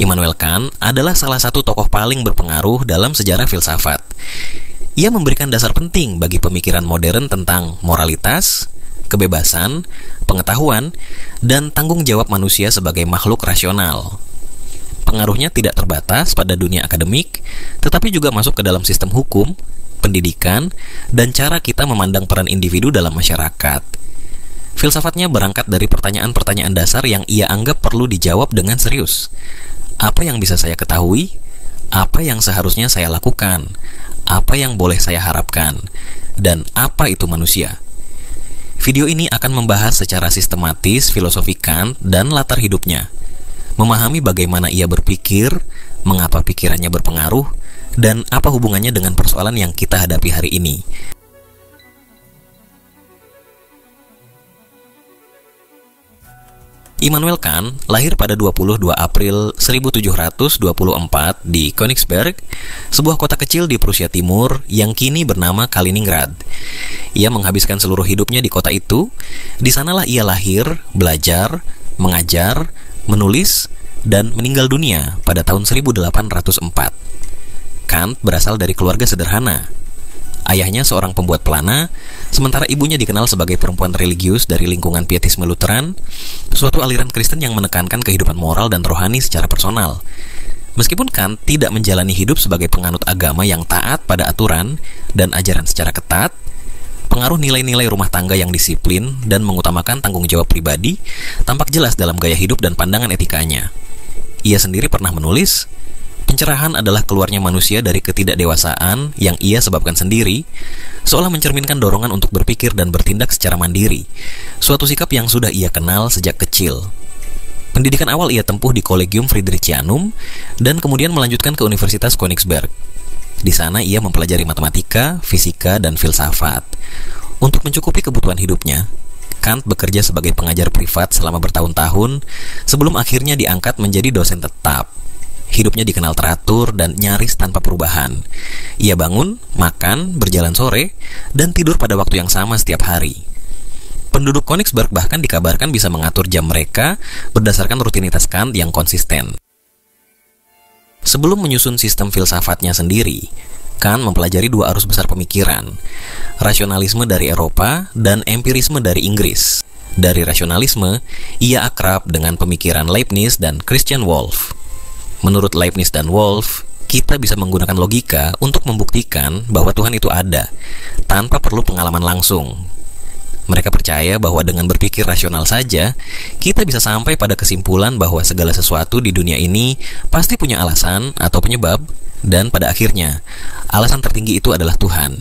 Immanuel Kant adalah salah satu tokoh paling berpengaruh dalam sejarah filsafat. Ia memberikan dasar penting bagi pemikiran modern tentang moralitas, kebebasan, pengetahuan, dan tanggung jawab manusia sebagai makhluk rasional. Pengaruhnya tidak terbatas pada dunia akademik, tetapi juga masuk ke dalam sistem hukum, pendidikan, dan cara kita memandang peran individu dalam masyarakat. Filsafatnya berangkat dari pertanyaan-pertanyaan dasar yang ia anggap perlu dijawab dengan serius. Apa yang bisa saya ketahui? Apa yang seharusnya saya lakukan? Apa yang boleh saya harapkan? Dan apa itu manusia? Video ini akan membahas secara sistematis filosofi Kant dan latar hidupnya, memahami bagaimana ia berpikir, mengapa pikirannya berpengaruh, dan apa hubungannya dengan persoalan yang kita hadapi hari ini. Immanuel Kant lahir pada 22 April 1724 di Königsberg, sebuah kota kecil di Prusia Timur yang kini bernama Kaliningrad. Ia menghabiskan seluruh hidupnya di kota itu. Di sanalah ia lahir, belajar, mengajar, menulis, dan meninggal dunia pada tahun 1804. Kant berasal dari keluarga sederhana. Ayahnya seorang pembuat pelana, sementara ibunya dikenal sebagai perempuan religius dari lingkungan pietisme Lutheran, suatu aliran Kristen yang menekankan kehidupan moral dan rohani secara personal. Meskipun Kant tidak menjalani hidup sebagai penganut agama yang taat pada aturan dan ajaran secara ketat, pengaruh nilai-nilai rumah tangga yang disiplin dan mengutamakan tanggung jawab pribadi tampak jelas dalam gaya hidup dan pandangan etikanya. Ia sendiri pernah menulis, pencerahan adalah keluarnya manusia dari ketidakdewasaan yang ia sebabkan sendiri, seolah mencerminkan dorongan untuk berpikir dan bertindak secara mandiri, suatu sikap yang sudah ia kenal sejak kecil. Pendidikan awal ia tempuh di Collegium Fridericianum dan kemudian melanjutkan ke Universitas Königsberg. Di sana ia mempelajari matematika, fisika, dan filsafat. Untuk mencukupi kebutuhan hidupnya, Kant bekerja sebagai pengajar privat selama bertahun-tahun sebelum akhirnya diangkat menjadi dosen tetap. Hidupnya dikenal teratur dan nyaris tanpa perubahan. Ia bangun, makan, berjalan sore, dan tidur pada waktu yang sama setiap hari. Penduduk Königsberg bahkan dikabarkan bisa mengatur jam mereka berdasarkan rutinitas Kant yang konsisten. Sebelum menyusun sistem filsafatnya sendiri, Kant mempelajari dua arus besar pemikiran, rasionalisme dari Eropa dan empirisme dari Inggris. Dari rasionalisme, ia akrab dengan pemikiran Leibniz dan Christian Wolff. Menurut Leibniz dan Wolff, kita bisa menggunakan logika untuk membuktikan bahwa Tuhan itu ada, tanpa perlu pengalaman langsung. Mereka percaya bahwa dengan berpikir rasional saja, kita bisa sampai pada kesimpulan bahwa segala sesuatu di dunia ini pasti punya alasan atau penyebab, dan pada akhirnya, alasan tertinggi itu adalah Tuhan.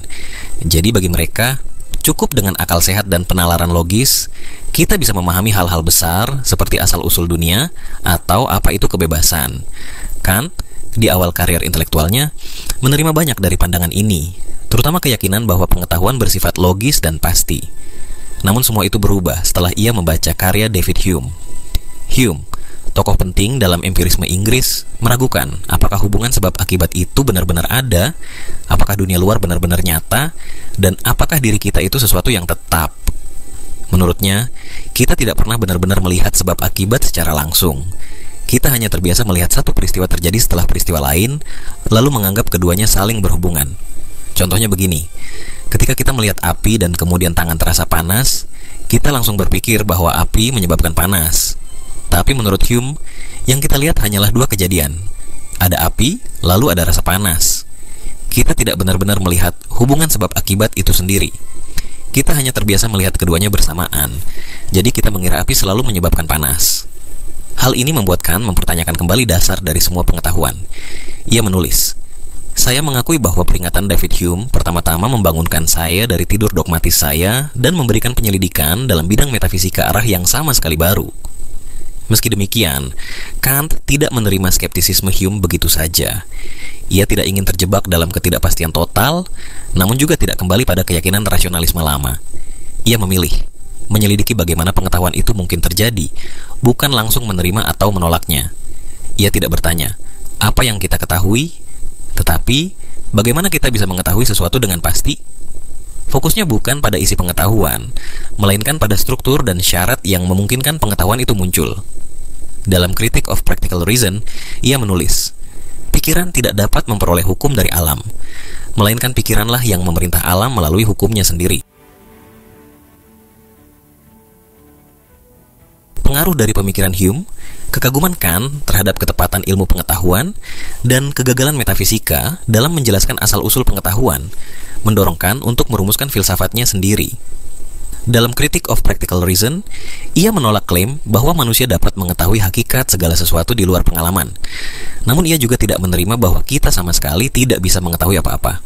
Jadi bagi mereka, cukup dengan akal sehat dan penalaran logis, kita bisa memahami hal-hal besar seperti asal-usul dunia atau apa itu kebebasan. Kant, di awal karier intelektualnya, menerima banyak dari pandangan ini, terutama keyakinan bahwa pengetahuan bersifat logis dan pasti. Namun semua itu berubah setelah ia membaca karya David Hume. Hume, tokoh penting dalam empirisme Inggris, meragukan apakah hubungan sebab akibat itu benar-benar ada, apakah dunia luar benar-benar nyata, dan apakah diri kita itu sesuatu yang tetap. Menurutnya, kita tidak pernah benar-benar melihat sebab akibat secara langsung. Kita hanya terbiasa melihat satu peristiwa terjadi setelah peristiwa lain, lalu menganggap keduanya saling berhubungan. Contohnya begini, ketika kita melihat api dan kemudian tangan terasa panas, kita langsung berpikir bahwa api menyebabkan panas. Tapi menurut Hume, yang kita lihat hanyalah dua kejadian. Ada api, lalu ada rasa panas. Kita tidak benar-benar melihat hubungan sebab akibat itu sendiri. Kita hanya terbiasa melihat keduanya bersamaan. Jadi kita mengira api selalu menyebabkan panas. Hal ini membuat Kant mempertanyakan kembali dasar dari semua pengetahuan. Ia menulis, "Saya mengakui bahwa peringatan David Hume pertama-tama membangunkan saya dari tidur dogmatis saya dan memberikan penyelidikan dalam bidang metafisika arah yang sama sekali baru." Meski demikian, Kant tidak menerima skeptisisme Hume begitu saja. Ia tidak ingin terjebak dalam ketidakpastian total, namun juga tidak kembali pada keyakinan rasionalisme lama. Ia memilih menyelidiki bagaimana pengetahuan itu mungkin terjadi, bukan langsung menerima atau menolaknya. Ia tidak bertanya, apa yang kita ketahui, tetapi bagaimana kita bisa mengetahui sesuatu dengan pasti? Fokusnya bukan pada isi pengetahuan, melainkan pada struktur dan syarat yang memungkinkan pengetahuan itu muncul. Dalam Critique of Practical Reason, ia menulis, pikiran tidak dapat memperoleh hukum dari alam, melainkan pikiranlah yang memerintah alam melalui hukumnya sendiri. Pengaruh dari pemikiran Hume, kekaguman Kant terhadap ketepatan ilmu pengetahuan, dan kegagalan metafisika dalam menjelaskan asal-usul pengetahuan mendorong Kant untuk merumuskan filsafatnya sendiri. Dalam Critique of Practical Reason, ia menolak klaim bahwa manusia dapat mengetahui hakikat segala sesuatu di luar pengalaman. Namun ia juga tidak menerima bahwa kita sama sekali tidak bisa mengetahui apa-apa.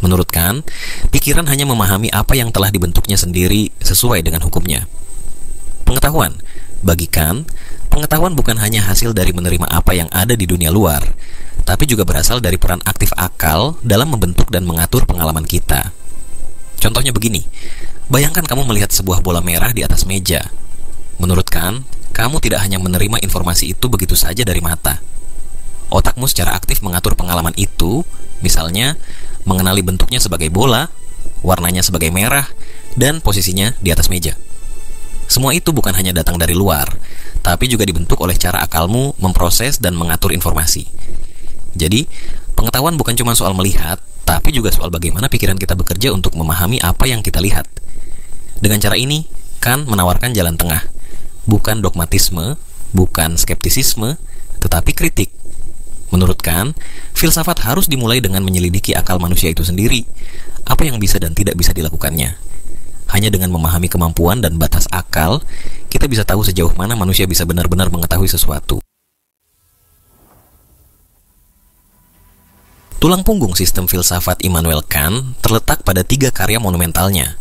Menurut Kant, pikiran hanya memahami apa yang telah dibentuknya sendiri sesuai dengan hukumnya. Pengetahuan, bagi Kant, pengetahuan bukan hanya hasil dari menerima apa yang ada di dunia luar, tapi juga berasal dari peran aktif akal dalam membentuk dan mengatur pengalaman kita. Contohnya begini, bayangkan kamu melihat sebuah bola merah di atas meja. Menurut Kant, kamu tidak hanya menerima informasi itu begitu saja dari mata. Otakmu secara aktif mengatur pengalaman itu, misalnya mengenali bentuknya sebagai bola, warnanya sebagai merah, dan posisinya di atas meja. Semua itu bukan hanya datang dari luar, tapi juga dibentuk oleh cara akalmu memproses dan mengatur informasi. Jadi, pengetahuan bukan cuma soal melihat, tapi juga soal bagaimana pikiran kita bekerja untuk memahami apa yang kita lihat. Dengan cara ini, Kant menawarkan jalan tengah, bukan dogmatisme, bukan skeptisisme, tetapi kritik. Menurut Kant, filsafat harus dimulai dengan menyelidiki akal manusia itu sendiri, apa yang bisa dan tidak bisa dilakukannya. Hanya dengan memahami kemampuan dan batas akal, kita bisa tahu sejauh mana manusia bisa benar-benar mengetahui sesuatu. Tulang punggung sistem filsafat Immanuel Kant terletak pada 3 karya monumentalnya,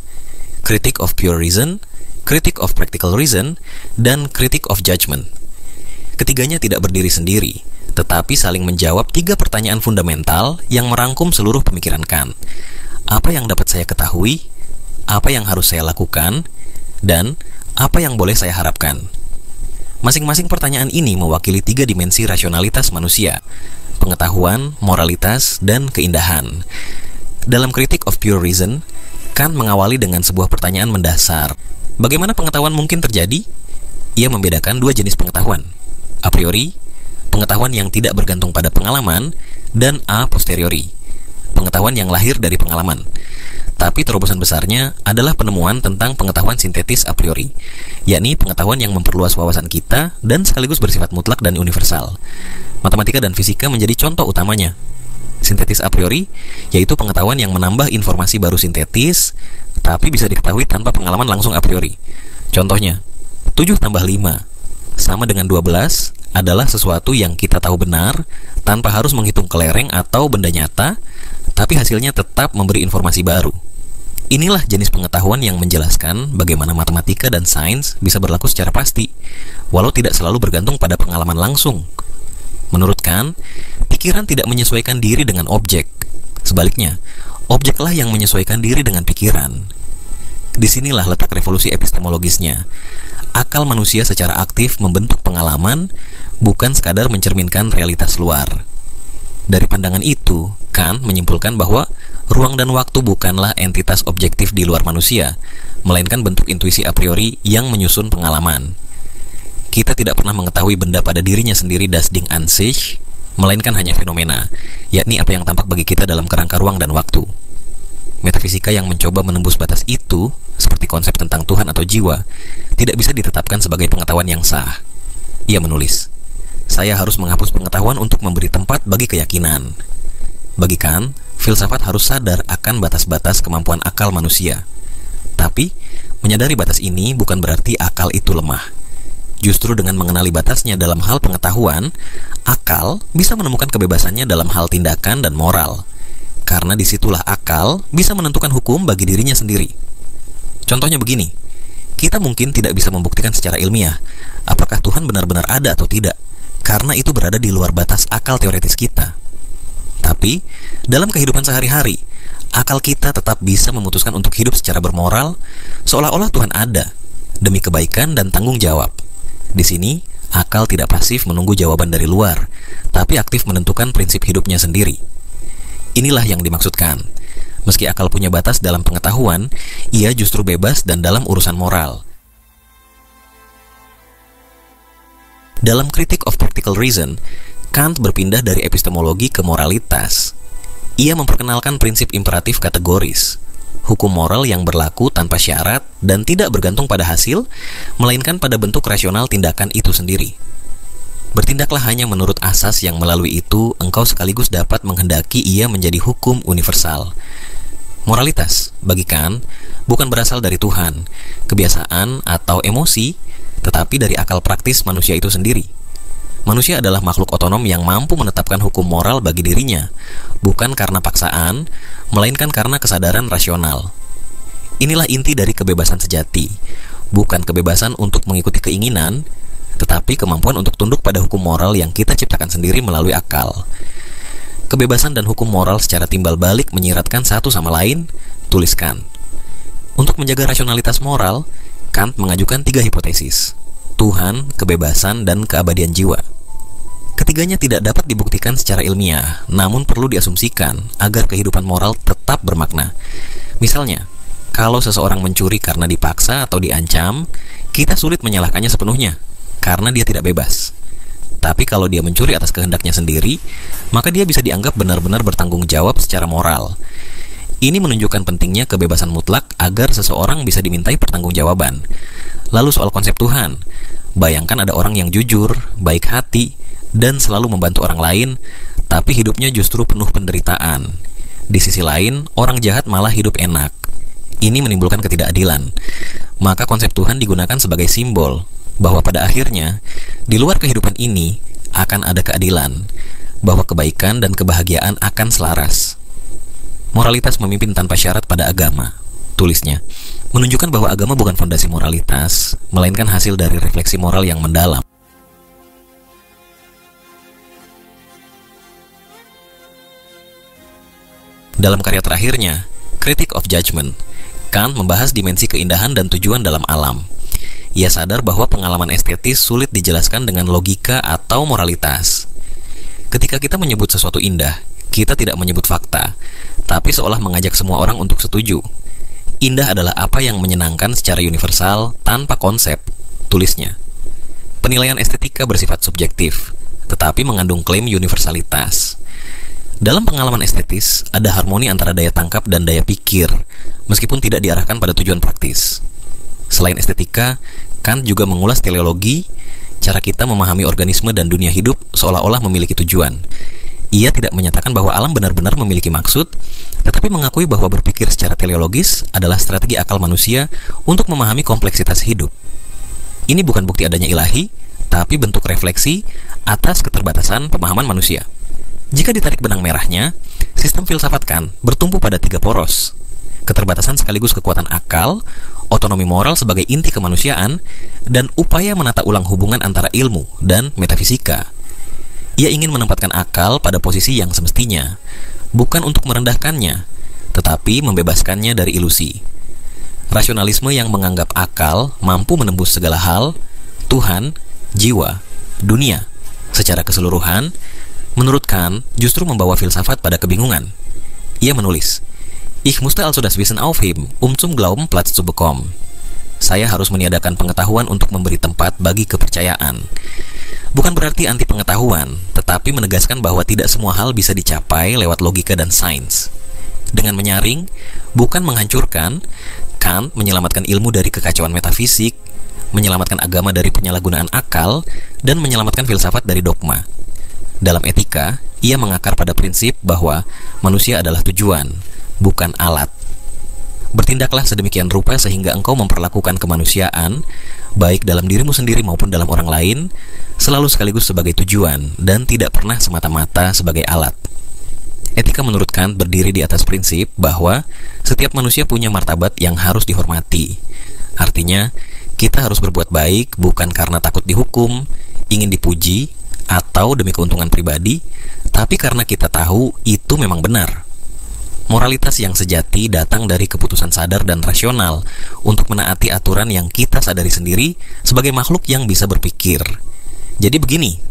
Critique of Pure Reason, Critique of Practical Reason, dan Critique of Judgment. Ketiganya tidak berdiri sendiri, tetapi saling menjawab 3 pertanyaan fundamental yang merangkum seluruh pemikiran Kant. Apa yang dapat saya ketahui? Apa yang harus saya lakukan? Dan apa yang boleh saya harapkan? Masing-masing pertanyaan ini mewakili 3 dimensi rasionalitas manusia, pengetahuan, moralitas, dan keindahan. Dalam Critique of Pure Reason, Kant mengawali dengan sebuah pertanyaan mendasar. Bagaimana pengetahuan mungkin terjadi? Ia membedakan 2 jenis pengetahuan. A priori, pengetahuan yang tidak bergantung pada pengalaman, dan a posteriori, pengetahuan yang lahir dari pengalaman. Tapi terobosan besarnya adalah penemuan tentang pengetahuan sintetis a priori, yakni pengetahuan yang memperluas wawasan kita dan sekaligus bersifat mutlak dan universal. Matematika dan fisika menjadi contoh utamanya. Sintetis a priori, yaitu pengetahuan yang menambah informasi baru sintetis, tapi bisa diketahui tanpa pengalaman langsung a priori. Contohnya, 7 tambah 5 sama dengan 12 adalah sesuatu yang kita tahu benar tanpa harus menghitung kelereng atau benda nyata, tapi hasilnya tetap memberi informasi baru. Inilah jenis pengetahuan yang menjelaskan bagaimana matematika dan sains bisa berlaku secara pasti, walau tidak selalu bergantung pada pengalaman langsung. Menurut Kant, pikiran tidak menyesuaikan diri dengan objek. Sebaliknya, objeklah yang menyesuaikan diri dengan pikiran. Disinilah letak revolusi epistemologisnya. Akal manusia secara aktif membentuk pengalaman, bukan sekadar mencerminkan realitas luar. Dari pandangan itu, Kant menyimpulkan bahwa ruang dan waktu bukanlah entitas objektif di luar manusia, melainkan bentuk intuisi a priori yang menyusun pengalaman. Kita tidak pernah mengetahui benda pada dirinya sendiri das Ding an sich, melainkan hanya fenomena, yakni apa yang tampak bagi kita dalam kerangka ruang dan waktu. Metafisika yang mencoba menembus batas itu, seperti konsep tentang Tuhan atau jiwa, tidak bisa ditetapkan sebagai pengetahuan yang sah. Ia menulis, saya harus menghapus pengetahuan untuk memberi tempat bagi keyakinan. Bagi Kant, filsafat harus sadar akan batas-batas kemampuan akal manusia. Tapi, menyadari batas ini bukan berarti akal itu lemah. Justru dengan mengenali batasnya dalam hal pengetahuan, akal bisa menemukan kebebasannya dalam hal tindakan dan moral. Karena disitulah akal bisa menentukan hukum bagi dirinya sendiri. Contohnya begini, kita mungkin tidak bisa membuktikan secara ilmiah apakah Tuhan benar-benar ada atau tidak, karena itu berada di luar batas akal teoretis kita. Tapi, dalam kehidupan sehari-hari, akal kita tetap bisa memutuskan untuk hidup secara bermoral, seolah-olah Tuhan ada, demi kebaikan dan tanggung jawab. Di sini, akal tidak pasif menunggu jawaban dari luar, tapi aktif menentukan prinsip hidupnya sendiri. Inilah yang dimaksudkan. Meski akal punya batas dalam pengetahuan, ia justru bebas dan dalam urusan moral. Dalam Critique of Practical Reason, Kant berpindah dari epistemologi ke moralitas. Ia memperkenalkan prinsip imperatif kategoris, hukum moral yang berlaku tanpa syarat dan tidak bergantung pada hasil, melainkan pada bentuk rasional tindakan itu sendiri. Bertindaklah hanya menurut asas yang melalui itu engkau sekaligus dapat menghendaki ia menjadi hukum universal. Moralitas, bagi Kant, bukan berasal dari Tuhan, kebiasaan atau emosi, tetapi dari akal praktis manusia itu sendiri. Manusia adalah makhluk otonom yang mampu menetapkan hukum moral bagi dirinya, bukan karena paksaan, melainkan karena kesadaran rasional. Inilah inti dari kebebasan sejati, bukan kebebasan untuk mengikuti keinginan, tetapi kemampuan untuk tunduk pada hukum moral yang kita ciptakan sendiri melalui akal. Kebebasan dan hukum moral secara timbal balik menyiratkan satu sama lain, tulis Kant. Untuk menjaga rasionalitas moral, Kant mengajukan 3 hipotesis: Tuhan, kebebasan, dan keabadian jiwa. Ketiganya tidak dapat dibuktikan secara ilmiah, namun perlu diasumsikan agar kehidupan moral tetap bermakna. Misalnya, kalau seseorang mencuri karena dipaksa atau diancam, kita sulit menyalahkannya sepenuhnya, karena dia tidak bebas. Tapi kalau dia mencuri atas kehendaknya sendiri, maka dia bisa dianggap benar-benar bertanggung jawab secara moral. Ini menunjukkan pentingnya kebebasan mutlak agar seseorang bisa dimintai pertanggungjawaban. Lalu soal konsep Tuhan, bayangkan ada orang yang jujur, baik hati, dan selalu membantu orang lain, tapi hidupnya justru penuh penderitaan. Di sisi lain, orang jahat malah hidup enak. Ini menimbulkan ketidakadilan. Maka konsep Tuhan digunakan sebagai simbol bahwa pada akhirnya, di luar kehidupan ini akan ada keadilan, bahwa kebaikan dan kebahagiaan akan selaras. Moralitas memimpin tanpa syarat pada agama, tulisnya, menunjukkan bahwa agama bukan fondasi moralitas, melainkan hasil dari refleksi moral yang mendalam. Dalam karya terakhirnya, Critique of Judgment, Kant membahas dimensi keindahan dan tujuan dalam alam. Ia sadar bahwa pengalaman estetis sulit dijelaskan dengan logika atau moralitas. Ketika kita menyebut sesuatu indah, kita tidak menyebut fakta, tapi seolah mengajak semua orang untuk setuju. Indah adalah apa yang menyenangkan secara universal tanpa konsep, tulisnya. Penilaian estetika bersifat subjektif, tetapi mengandung klaim universalitas. Dalam pengalaman estetis, ada harmoni antara daya tangkap dan daya pikir, meskipun tidak diarahkan pada tujuan praktis. Selain estetika, Kant juga mengulas teleologi, cara kita memahami organisme dan dunia hidup seolah-olah memiliki tujuan. Ia tidak menyatakan bahwa alam benar-benar memiliki maksud, tetapi mengakui bahwa berpikir secara teleologis adalah strategi akal manusia untuk memahami kompleksitas hidup. Ini bukan bukti adanya ilahi, tapi bentuk refleksi atas keterbatasan pemahaman manusia. Jika ditarik benang merahnya, sistem filsafat Kant bertumpu pada 3 poros: keterbatasan sekaligus kekuatan akal, otonomi moral sebagai inti kemanusiaan, dan upaya menata ulang hubungan antara ilmu dan metafisika. Ia ingin menempatkan akal pada posisi yang semestinya, bukan untuk merendahkannya, tetapi membebaskannya dari ilusi. Rasionalisme yang menganggap akal mampu menembus segala hal, Tuhan, jiwa, dunia, secara keseluruhan, menurut Kant justru membawa filsafat pada kebingungan. Ia menulis, Ich musste also das Wissen aufheben, zum Glauben Platz zu bekommen. Saya harus meniadakan pengetahuan untuk memberi tempat bagi kepercayaan. Bukan berarti anti pengetahuan, tetapi menegaskan bahwa tidak semua hal bisa dicapai lewat logika dan sains. Dengan menyaring, bukan menghancurkan, Kant menyelamatkan ilmu dari kekacauan metafisik, menyelamatkan agama dari penyalahgunaan akal, dan menyelamatkan filsafat dari dogma. Dalam etika, ia mengakar pada prinsip bahwa manusia adalah tujuan, bukan alat. Bertindaklah sedemikian rupa sehingga engkau memperlakukan kemanusiaan, baik dalam dirimu sendiri maupun dalam orang lain, selalu sekaligus sebagai tujuan dan tidak pernah semata-mata sebagai alat. Etika menurut Kant berdiri di atas prinsip bahwa setiap manusia punya martabat yang harus dihormati. Artinya, kita harus berbuat baik bukan karena takut dihukum, ingin dipuji, atau demi keuntungan pribadi, tapi karena kita tahu itu memang benar. Moralitas yang sejati datang dari keputusan sadar dan rasional untuk menaati aturan yang kita sadari sendiri sebagai makhluk yang bisa berpikir. Jadi begini,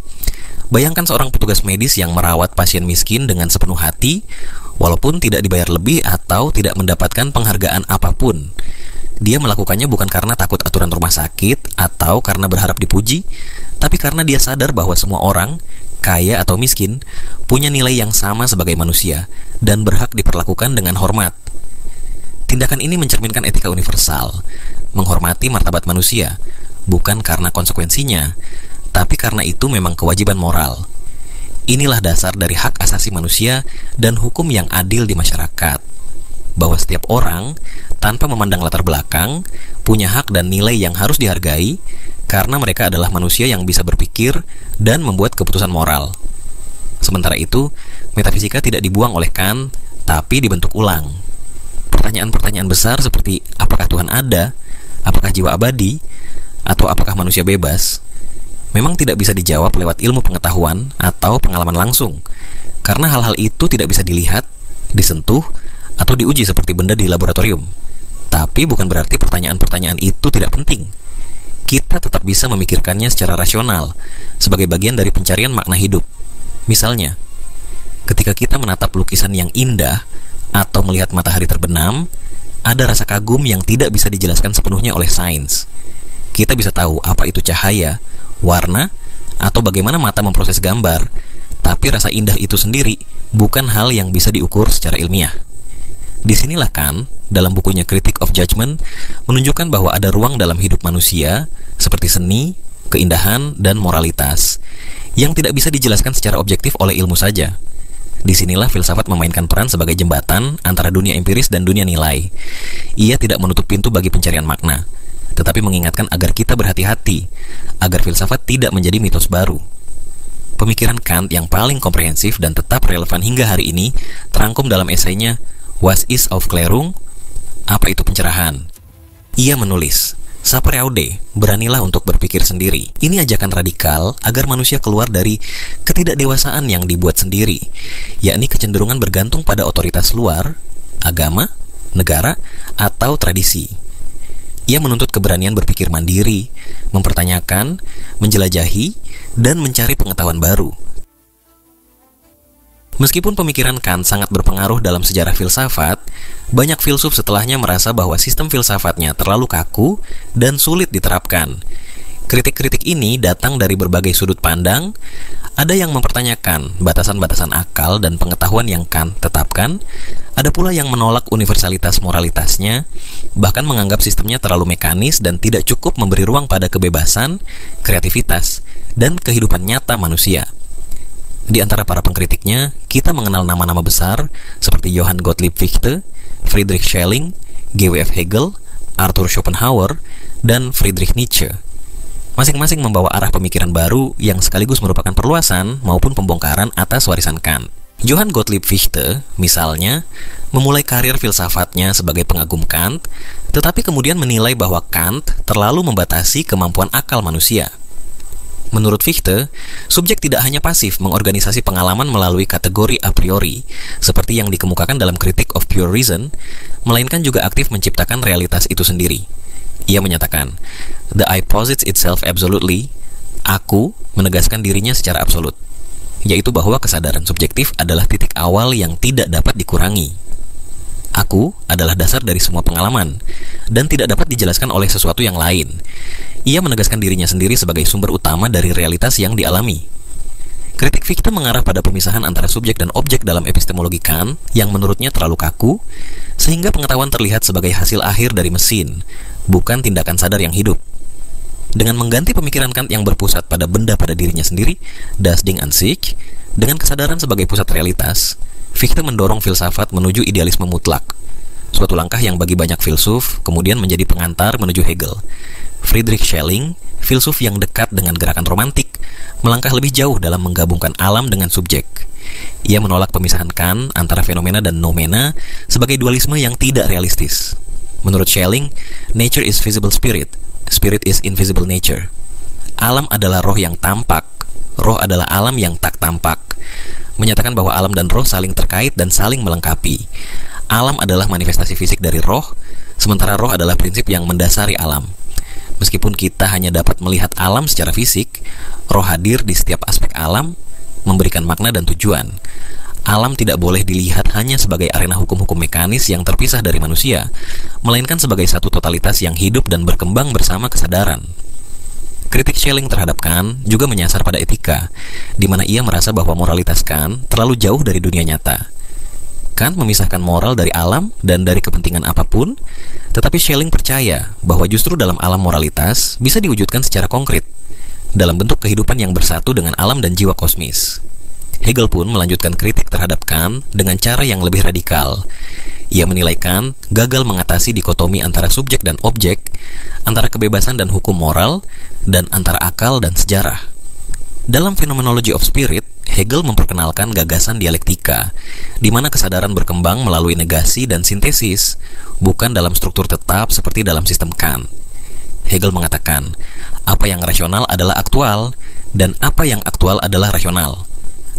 bayangkan seorang petugas medis yang merawat pasien miskin dengan sepenuh hati, walaupun tidak dibayar lebih atau tidak mendapatkan penghargaan apapun. Dia melakukannya bukan karena takut aturan rumah sakit atau karena berharap dipuji, tapi karena dia sadar bahwa semua orang, kaya atau miskin, punya nilai yang sama sebagai manusia dan berhak diperlakukan dengan hormat. Tindakan ini mencerminkan etika universal, menghormati martabat manusia, bukan karena konsekuensinya, tapi karena itu memang kewajiban moral. Inilah dasar dari hak asasi manusia dan hukum yang adil di masyarakat, bahwa setiap orang, tanpa memandang latar belakang, punya hak dan nilai yang harus dihargai, karena mereka adalah manusia yang bisa berpikir dan membuat keputusan moral. Sementara itu, metafisika tidak dibuang oleh Kant, tapi dibentuk ulang. Pertanyaan-pertanyaan besar seperti apakah Tuhan ada, apakah jiwa abadi, atau apakah manusia bebas, memang tidak bisa dijawab lewat ilmu pengetahuan atau pengalaman langsung, karena hal-hal itu tidak bisa dilihat, disentuh, atau diuji seperti benda di laboratorium. Tapi bukan berarti pertanyaan-pertanyaan itu tidak penting. Kita tetap bisa memikirkannya secara rasional, sebagai bagian dari pencarian makna hidup. Misalnya, ketika kita menatap lukisan yang indah, atau melihat matahari terbenam, ada rasa kagum yang tidak bisa dijelaskan sepenuhnya oleh sains. Kita bisa tahu apa itu cahaya, warna, atau bagaimana mata memproses gambar, tapi rasa indah itu sendiri bukan hal yang bisa diukur secara ilmiah. Disinilah Kant, dalam bukunya Critique of Judgment, menunjukkan bahwa ada ruang dalam hidup manusia, seperti seni, keindahan, dan moralitas, yang tidak bisa dijelaskan secara objektif oleh ilmu saja. Disinilah filsafat memainkan peran sebagai jembatan antara dunia empiris dan dunia nilai. Ia tidak menutup pintu bagi pencarian makna, tetapi mengingatkan agar kita berhati-hati, agar filsafat tidak menjadi mitos baru. Pemikiran Kant yang paling komprehensif dan tetap relevan hingga hari ini terangkum dalam esainya Was ist Aufklärung? Apa itu pencerahan? Ia menulis, Sapere aude, beranilah untuk berpikir sendiri. Ini ajakan radikal agar manusia keluar dari ketidakdewasaan yang dibuat sendiri, yakni kecenderungan bergantung pada otoritas luar, agama, negara, atau tradisi. Ia menuntut keberanian berpikir mandiri, mempertanyakan, menjelajahi, dan mencari pengetahuan baru. Meskipun pemikiran Kant sangat berpengaruh dalam sejarah filsafat, banyak filsuf setelahnya merasa bahwa sistem filsafatnya terlalu kaku dan sulit diterapkan. Kritik-kritik ini datang dari berbagai sudut pandang. Ada yang mempertanyakan batasan-batasan akal dan pengetahuan yang Kant tetapkan, ada pula yang menolak universalitas moralitasnya, bahkan menganggap sistemnya terlalu mekanis dan tidak cukup memberi ruang pada kebebasan, kreativitas, dan kehidupan nyata manusia. Di antara para pengkritiknya, kita mengenal nama-nama besar seperti Johann Gottlieb Fichte, Friedrich Schelling, G.W.F. Hegel, Arthur Schopenhauer, dan Friedrich Nietzsche. Masing-masing membawa arah pemikiran baru yang sekaligus merupakan perluasan maupun pembongkaran atas warisan Kant. Johann Gottlieb Fichte, misalnya, memulai karir filsafatnya sebagai pengagum Kant, tetapi kemudian menilai bahwa Kant terlalu membatasi kemampuan akal manusia. Menurut Fichte, subjek tidak hanya pasif mengorganisasi pengalaman melalui kategori a priori, seperti yang dikemukakan dalam Critique of Pure Reason, melainkan juga aktif menciptakan realitas itu sendiri. Ia menyatakan, "The I posits itself absolutely," aku menegaskan dirinya secara absolut, yaitu bahwa kesadaran subjektif adalah titik awal yang tidak dapat dikurangi. Aku adalah dasar dari semua pengalaman, dan tidak dapat dijelaskan oleh sesuatu yang lain. Ia menegaskan dirinya sendiri sebagai sumber utama dari realitas yang dialami. Kritik Fichte mengarah pada pemisahan antara subjek dan objek dalam epistemologi Kant yang menurutnya terlalu kaku, sehingga pengetahuan terlihat sebagai hasil akhir dari mesin, bukan tindakan sadar yang hidup. Dengan mengganti pemikiran Kant yang berpusat pada benda pada dirinya sendiri, das Ding an sich, dengan kesadaran sebagai pusat realitas, Fichte mendorong filsafat menuju idealisme mutlak, suatu langkah yang bagi banyak filsuf kemudian menjadi pengantar menuju Hegel. Friedrich Schelling, filsuf yang dekat dengan gerakan romantik, melangkah lebih jauh dalam menggabungkan alam dengan subjek. Ia menolak pemisahan Kant antara fenomena dan noumena sebagai dualisme yang tidak realistis. Menurut Schelling, nature is visible spirit, spirit is invisible nature. Alam adalah roh yang tampak, roh adalah alam yang tak tampak. Menyatakan bahwa alam dan roh saling terkait dan saling melengkapi. Alam adalah manifestasi fisik dari roh, sementara roh adalah prinsip yang mendasari alam. Meskipun kita hanya dapat melihat alam secara fisik, roh hadir di setiap aspek alam, memberikan makna dan tujuan. alam tidak boleh dilihat hanya sebagai arena hukum-hukum mekanis yang terpisah dari manusia, melainkan sebagai satu totalitas yang hidup dan berkembang bersama kesadaran. Kritik Schelling terhadap Kant juga menyasar pada etika, di mana ia merasa bahwa moralitas Kant terlalu jauh dari dunia nyata. Kant memisahkan moral dari alam dan dari kepentingan apapun, tetapi Schelling percaya bahwa justru dalam alam moralitas bisa diwujudkan secara konkret, dalam bentuk kehidupan yang bersatu dengan alam dan jiwa kosmis. Hegel pun melanjutkan kritik terhadap Kant dengan cara yang lebih radikal. Ia menilai Kant gagal mengatasi dikotomi antara subjek dan objek, antara kebebasan dan hukum moral, dan antara akal dan sejarah. Dalam Phenomenology of Spirit, Hegel memperkenalkan gagasan dialektika, di mana kesadaran berkembang melalui negasi dan sintesis, bukan dalam struktur tetap seperti dalam sistem Kant. Hegel mengatakan, apa yang rasional adalah aktual, dan apa yang aktual adalah rasional.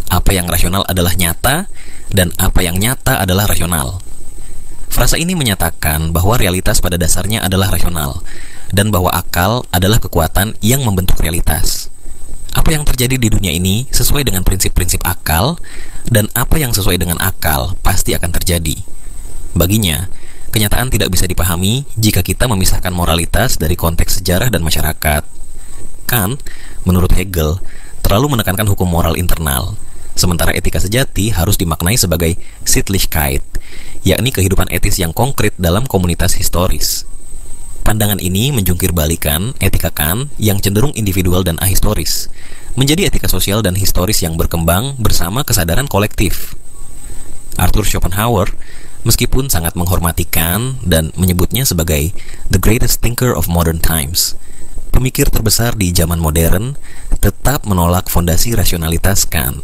Apa yang rasional adalah nyata, dan apa yang nyata adalah rasional. Frasa ini menyatakan bahwa realitas pada dasarnya adalah rasional, dan bahwa akal adalah kekuatan yang membentuk realitas. Apa yang terjadi di dunia ini sesuai dengan prinsip-prinsip akal, dan apa yang sesuai dengan akal pasti akan terjadi. Baginya, kenyataan tidak bisa dipahami jika kita memisahkan moralitas dari konteks sejarah dan masyarakat. Kant, menurut Hegel, terlalu menekankan hukum moral internal, sementara etika sejati harus dimaknai sebagai Sittlichkeit, yakni kehidupan etis yang konkret dalam komunitas historis. Pandangan ini menjungkir balikan etika Kant yang cenderung individual dan ahistoris, menjadi etika sosial dan historis yang berkembang bersama kesadaran kolektif. Arthur Schopenhauer, meskipun sangat menghormati Kant dan menyebutnya sebagai the greatest thinker of modern times, pemikir terbesar di zaman modern, tetap menolak fondasi rasionalitas Kant.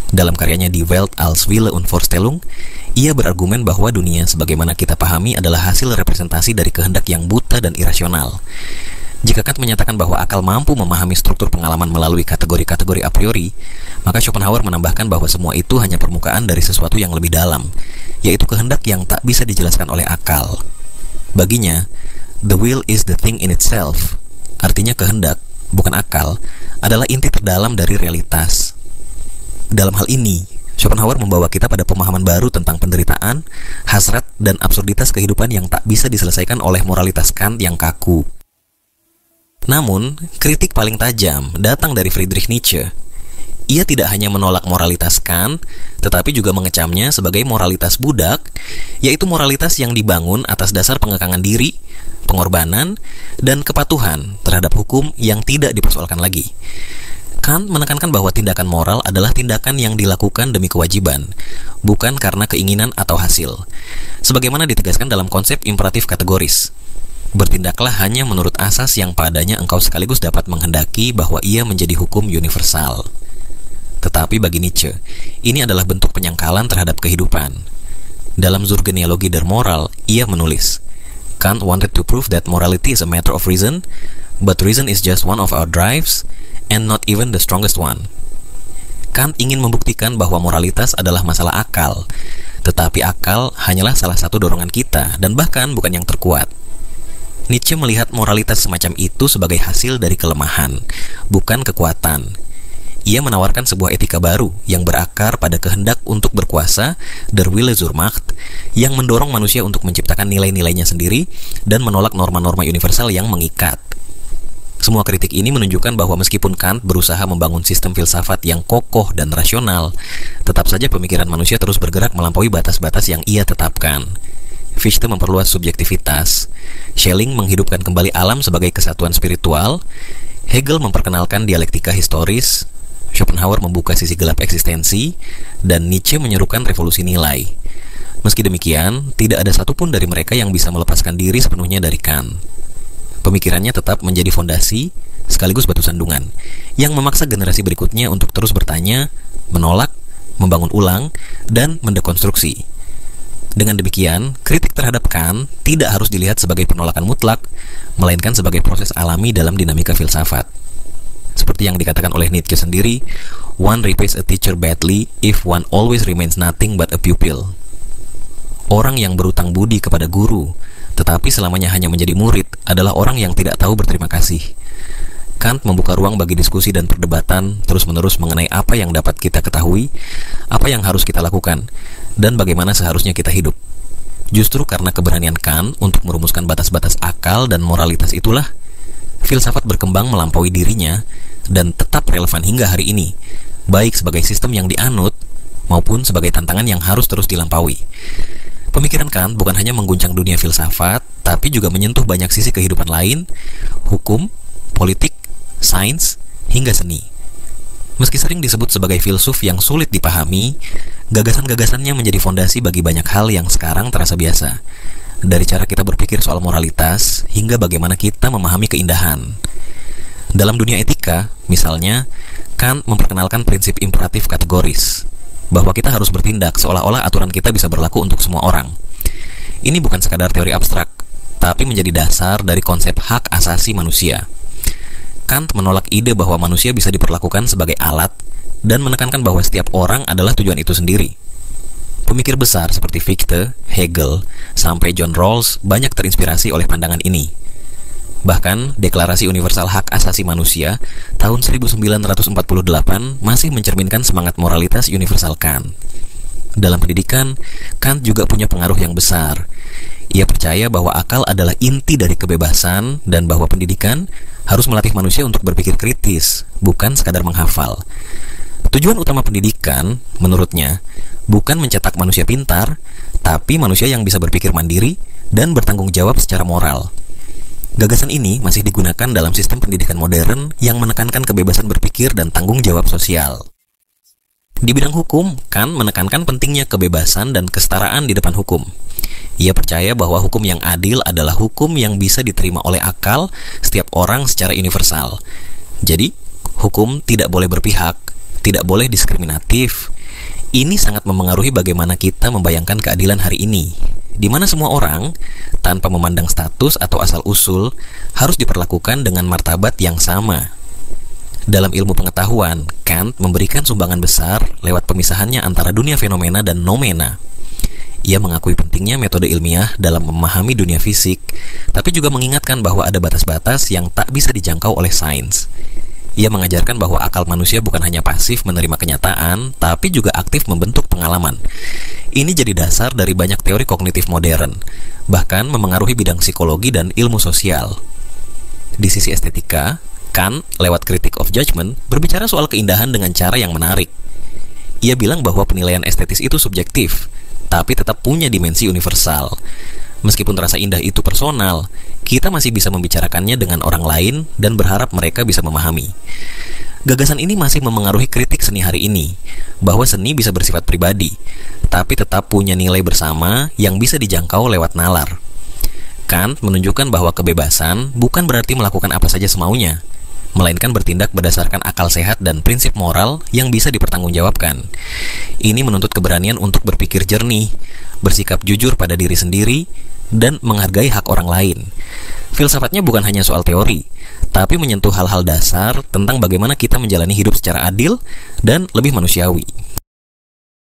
Dalam karyanya Die Welt als Wille und Vorstellung, ia berargumen bahwa dunia sebagaimana kita pahami adalah hasil representasi dari kehendak yang buta dan irasional. Jika Kant menyatakan bahwa akal mampu memahami struktur pengalaman melalui kategori-kategori a priori, maka Schopenhauer menambahkan bahwa semua itu hanya permukaan dari sesuatu yang lebih dalam, yaitu kehendak yang tak bisa dijelaskan oleh akal. Baginya, the will is the thing in itself, artinya kehendak, bukan akal, adalah inti terdalam dari realitas. Dalam hal ini, Schopenhauer membawa kita pada pemahaman baru tentang penderitaan, hasrat, dan absurditas kehidupan yang tak bisa diselesaikan oleh moralitas Kant yang kaku. Namun, kritik paling tajam datang dari Friedrich Nietzsche. Ia tidak hanya menolak moralitas Kant, tetapi juga mengecamnya sebagai moralitas budak, yaitu moralitas yang dibangun atas dasar pengekangan diri, pengorbanan, dan kepatuhan terhadap hukum yang tidak dipersoalkan lagi. Kant menekankan bahwa tindakan moral adalah tindakan yang dilakukan demi kewajiban, bukan karena keinginan atau hasil. Sebagaimana ditegaskan dalam konsep imperatif kategoris, bertindaklah hanya menurut asas yang padanya engkau sekaligus dapat menghendaki bahwa ia menjadi hukum universal. Tetapi bagi Nietzsche, ini adalah bentuk penyangkalan terhadap kehidupan. Dalam Zur Genealogie der Moral, ia menulis, Kant wanted to prove that morality is a matter of reason, but reason is just one of our drives, and not even the strongest one. Kant ingin membuktikan bahwa moralitas adalah masalah akal, tetapi akal hanyalah salah satu dorongan kita, dan bahkan bukan yang terkuat. Nietzsche melihat moralitas semacam itu sebagai hasil dari kelemahan, bukan kekuatan. Ia menawarkan sebuah etika baru yang berakar pada kehendak untuk berkuasa, der Wille zur Macht, yang mendorong manusia untuk menciptakan nilai-nilainya sendiri dan menolak norma-norma universal yang mengikat. Semua kritik ini menunjukkan bahwa meskipun Kant berusaha membangun sistem filsafat yang kokoh dan rasional, tetap saja pemikiran manusia terus bergerak melampaui batas-batas yang ia tetapkan. Fichte memperluas subjektivitas, Schelling menghidupkan kembali alam sebagai kesatuan spiritual, Hegel memperkenalkan dialektika historis, Schopenhauer membuka sisi gelap eksistensi, dan Nietzsche menyerukan revolusi nilai. Meski demikian, tidak ada satupun dari mereka yang bisa melepaskan diri sepenuhnya dari Kant. Pemikirannya tetap menjadi fondasi, sekaligus batu sandungan, yang memaksa generasi berikutnya untuk terus bertanya, menolak, membangun ulang, dan mendekonstruksi. Dengan demikian, kritik terhadap Kant tidak harus dilihat sebagai penolakan mutlak, melainkan sebagai proses alami dalam dinamika filsafat. Seperti yang dikatakan oleh Nietzsche sendiri, one repays a teacher badly if one always remains nothing but a pupil. Orang yang berutang budi kepada guru, tetapi selamanya hanya menjadi murid, adalah orang yang tidak tahu berterima kasih. Kant membuka ruang bagi diskusi dan perdebatan terus-menerus mengenai apa yang dapat kita ketahui, apa yang harus kita lakukan, dan bagaimana seharusnya kita hidup. Justru karena keberanian Kant untuk merumuskan batas-batas akal dan moralitas itulah, filsafat berkembang melampaui dirinya dan tetap relevan hingga hari ini, baik sebagai sistem yang dianut maupun sebagai tantangan yang harus terus dilampaui. Pemikiran Kant bukan hanya mengguncang dunia filsafat, tapi juga menyentuh banyak sisi kehidupan lain, hukum, politik, sains, hingga seni. Meski sering disebut sebagai filsuf yang sulit dipahami, gagasan-gagasannya menjadi fondasi bagi banyak hal yang sekarang terasa biasa. Dari cara kita berpikir soal moralitas, hingga bagaimana kita memahami keindahan. Dalam dunia etika, misalnya, Kant memperkenalkan prinsip imperatif kategoris, bahwa kita harus bertindak seolah-olah aturan kita bisa berlaku untuk semua orang. Ini bukan sekadar teori abstrak, tapi menjadi dasar dari konsep hak asasi manusia. Kant menolak ide bahwa manusia bisa diperlakukan sebagai alat dan menekankan bahwa setiap orang adalah tujuan itu sendiri. Pemikir besar seperti Fichte, Hegel, sampai John Rawls banyak terinspirasi oleh pandangan ini. Bahkan, Deklarasi Universal Hak Asasi Manusia tahun 1948 masih mencerminkan semangat moralitas universal Kant. Dalam pendidikan, Kant juga punya pengaruh yang besar. Ia percaya bahwa akal adalah inti dari kebebasan dan bahwa pendidikan harus melatih manusia untuk berpikir kritis, bukan sekadar menghafal. Tujuan utama pendidikan, menurutnya, bukan mencetak manusia pintar, tapi manusia yang bisa berpikir mandiri dan bertanggung jawab secara moral. Gagasan ini masih digunakan dalam sistem pendidikan modern yang menekankan kebebasan berpikir dan tanggung jawab sosial. Di bidang hukum, Kant menekankan pentingnya kebebasan dan kesetaraan di depan hukum. Ia percaya bahwa hukum yang adil adalah hukum yang bisa diterima oleh akal setiap orang secara universal. Jadi, hukum tidak boleh berpihak, tidak boleh diskriminatif. Ini sangat memengaruhi bagaimana kita membayangkan keadilan hari ini, di mana semua orang, tanpa memandang status atau asal-usul, harus diperlakukan dengan martabat yang sama. Dalam ilmu pengetahuan, Kant memberikan sumbangan besar lewat pemisahannya antara dunia fenomena dan noumena. Ia mengakui pentingnya metode ilmiah dalam memahami dunia fisik, tapi juga mengingatkan bahwa ada batas-batas yang tak bisa dijangkau oleh sains. Ia mengajarkan bahwa akal manusia bukan hanya pasif menerima kenyataan, tapi juga aktif membentuk pengalaman. Ini jadi dasar dari banyak teori kognitif modern, bahkan memengaruhi bidang psikologi dan ilmu sosial. Di sisi estetika, Kant lewat Critique of Judgment berbicara soal keindahan dengan cara yang menarik. Ia bilang bahwa penilaian estetis itu subjektif, tapi tetap punya dimensi universal. Meskipun rasa indah itu personal, kita masih bisa membicarakannya dengan orang lain dan berharap mereka bisa memahami. Gagasan ini masih memengaruhi kritik seni hari ini, bahwa seni bisa bersifat pribadi, tapi tetap punya nilai bersama yang bisa dijangkau lewat nalar. Kant menunjukkan bahwa kebebasan bukan berarti melakukan apa saja semaunya, melainkan bertindak berdasarkan akal sehat dan prinsip moral yang bisa dipertanggungjawabkan. Ini menuntut keberanian untuk berpikir jernih, bersikap jujur pada diri sendiri, dan menghargai hak orang lain. Filsafatnya bukan hanya soal teori, tapi menyentuh hal-hal dasar tentang bagaimana kita menjalani hidup secara adil dan lebih manusiawi.